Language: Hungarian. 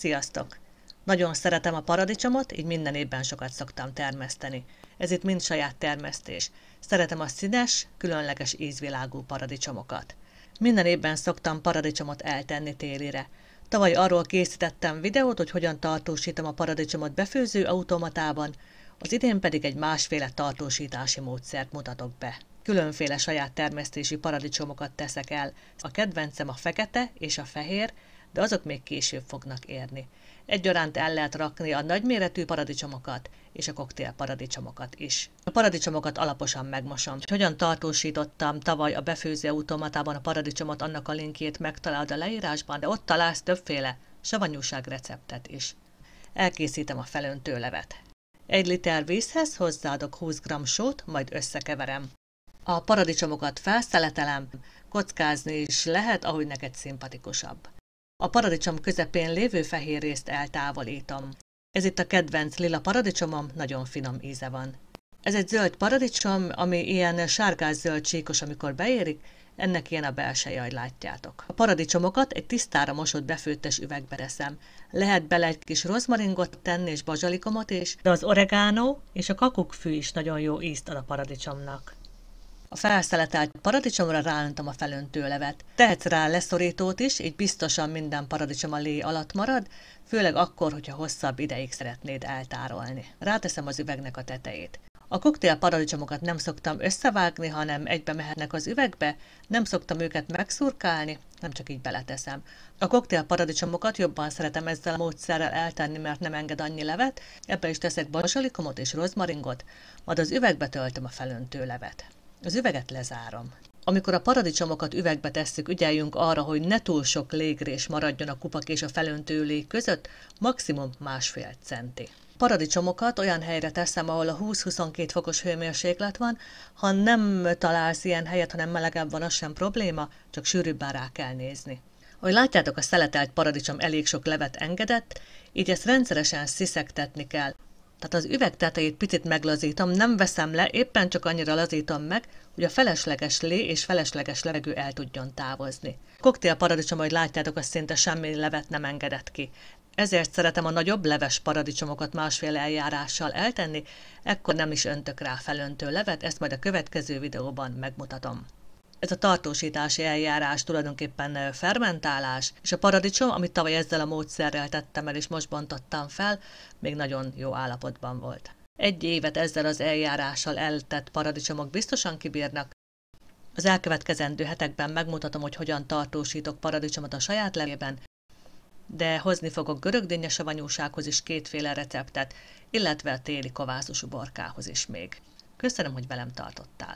Sziasztok! Nagyon szeretem a paradicsomot, így minden évben sokat szoktam termeszteni. Ez itt mind saját termesztés. Szeretem a színes, különleges ízvilágú paradicsomokat. Minden évben szoktam paradicsomot eltenni télire. Tavaly arról készítettem videót, hogy hogyan tartósítom a paradicsomot befőző automatában, az idén pedig egy másféle tartósítási módszert mutatok be. Különféle saját termesztési paradicsomokat teszek el. A kedvencem a fekete és a fehér, de azok még később fognak érni. Egyaránt el lehet rakni a nagyméretű paradicsomokat és a koktélparadicsomokat is. A paradicsomokat alaposan megmosom. Hogyan tartósítottam tavaly a befőző automatában a paradicsomot, annak a linkjét megtalálod a leírásban, de ott találsz többféle savanyúság receptet is. Elkészítem a felöntő levet. 1 liter vízhez hozzáadok 20 g sót, majd összekeverem. A paradicsomokat felszeletelem, kockázni is lehet, ahogy neked szimpatikusabb. A paradicsom közepén lévő fehér részt eltávolítom. Ez itt a kedvenc lila paradicsomom, nagyon finom íze van. Ez egy zöld paradicsom, ami ilyen sárgás-zöld csíkos, amikor beérik, ennek ilyen a belseje, ahogy látjátok. A paradicsomokat egy tisztára mosott befőttes üvegbe teszem. Lehet bele egy kis rozmaringot tenni és bazsalikomot is, de az oregano és a kakukkfű is nagyon jó ízt ad a paradicsomnak. A felszeletelt paradicsomra ráöntöm a felöntő levet. Tehetsz rá leszorítót is, így biztosan minden paradicsom a lé alatt marad, főleg akkor, hogyha hosszabb ideig szeretnéd eltárolni. Ráteszem az üvegnek a tetejét. A koktél paradicsomokat nem szoktam összevágni, hanem egybe mehetnek az üvegbe, nem szoktam őket megszurkálni, nem csak így beleteszem. A koktél paradicsomokat jobban szeretem ezzel a módszerrel eltenni, mert nem enged annyi levet, ebbe is teszek bazsalikomot és rozmaringot, majd az üvegbe töltöm a felöntő levet. Az üveget lezárom. Amikor a paradicsomokat üvegbe tesszük, ügyeljünk arra, hogy ne túl sok légrés maradjon a kupak és a felöntő lég között, maximum 1,5 centi. Paradicsomokat olyan helyre teszem, ahol a 20-22 fokos hőmérséklet van, ha nem találsz ilyen helyet, hanem melegebb van, az sem probléma, csak sűrűbben rá kell nézni. Ahogy látjátok, a szeletelt paradicsom elég sok levet engedett, így ezt rendszeresen sziszegtetni kell. Tehát az üveg tetejét picit meglazítom, nem veszem le, éppen csak annyira lazítom meg, hogy a felesleges lé és felesleges levegő el tudjon távozni. A koktélparadicsom, ahogy látjátok, az szinte semmi levet nem engedett ki. Ezért szeretem a nagyobb leves paradicsomokat másféle eljárással eltenni, ekkor nem is öntök rá felöntő levet, ezt majd a következő videóban megmutatom. Ez a tartósítási eljárás tulajdonképpen fermentálás, és a paradicsom, amit tavaly ezzel a módszerrel tettem el és most bontottam fel, még nagyon jó állapotban volt. 1 évet ezzel az eljárással eltett paradicsomok biztosan kibírnak. Az elkövetkezendő hetekben megmutatom, hogy hogyan tartósítok paradicsomot a saját levében, de hozni fogok görögdinnye savanyúsághoz is 2 receptet, illetve a téli kovászos uborkához is még. Köszönöm, hogy velem tartottál!